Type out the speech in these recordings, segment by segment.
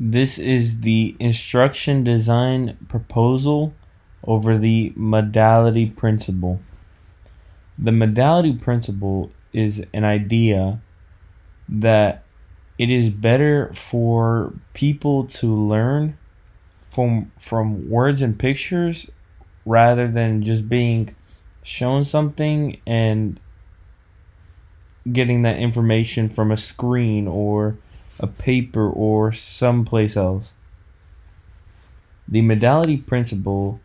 This is the instruction design proposal over the modality principle. The modality principle is an idea that it is better for people to learn from words and pictures rather than just being shown something and getting that information from a screen or a paper or someplace else. The modality principle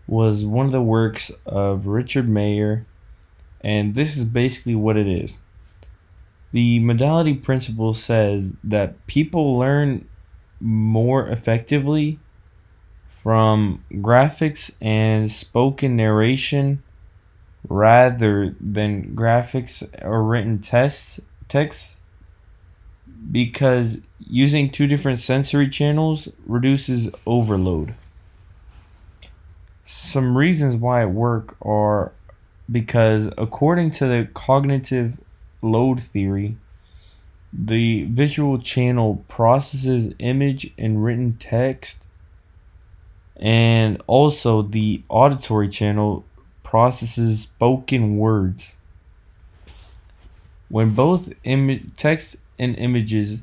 was one of the works of Richard Mayer, and this is basically what it is. The modality principle says that people learn more effectively from graphics and spoken narration rather than graphics or written text because using two different sensory channels reduces overload. Some reasons why it works are because according to the cognitive load theory, the visual channel processes image and written text, and also the auditory channel processes spoken words. When both text and images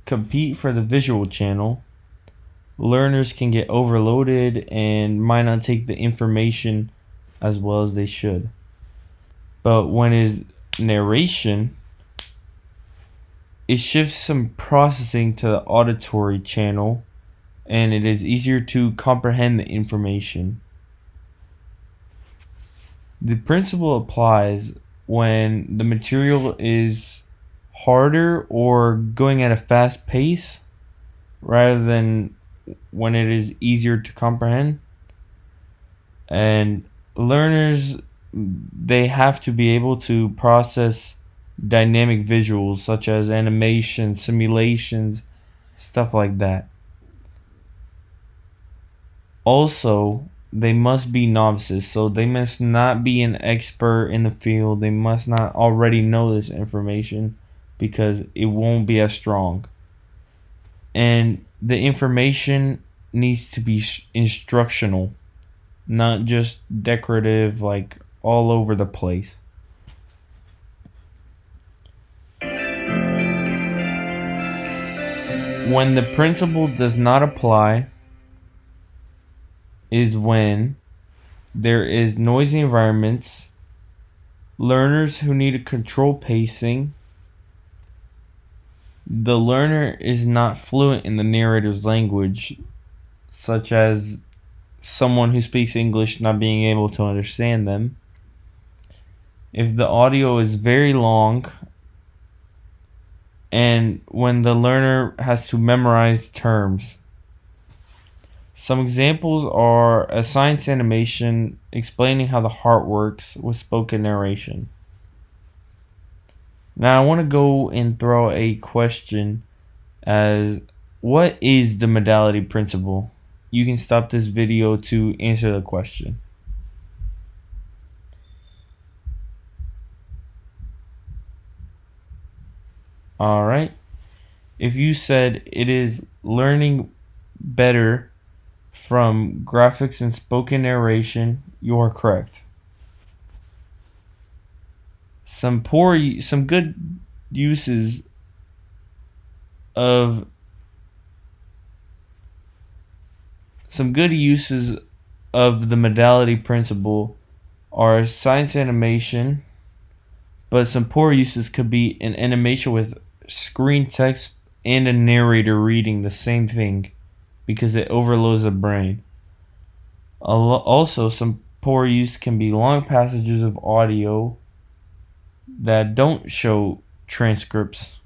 compete for the visual channel, learners can get overloaded and might not take the information as well as they should. But when it is narration, it shifts some processing to the auditory channel and it is easier to comprehend the information. The principle applies when the material is harder or going at a fast pace rather than when it is easier to comprehend. And learners, they have to be able to process dynamic visuals such as animation, simulations, stuff like that. Also, they must be novices, so they must not be an expert in the field. They must not already know this information because it won't be as strong. And the information needs to be instructional, not just decorative, like all over the place. When the principle does not apply is when there is noisy environments, learners who need to control pacing, the learner is not fluent in the narrator's language, such as someone who speaks English not being able to understand them, if the audio is very long, and when the learner has to memorize terms. Some examples are a science animation explaining how the heart works with spoken narration. Now I want to go and throw a question as what is the modality principle? You can stop this video to answer the question. Alright. If you said it is learning better from graphics and spoken narration, you are correct. Some good uses of the modality principle are science animation, but some poor uses could be an animation with screen text and a narrator reading the same thing because it overloads the brain. Also, some poor use can be long passages of audio that don't show transcripts.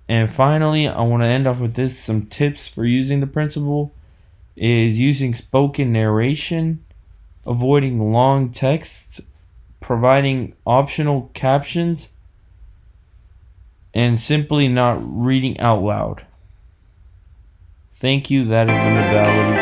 And finally, I want to end off with this. Some tips for using the principle is using spoken narration, avoiding long texts, providing optional captions, and simply not reading out loud. Thank you. That is the modality.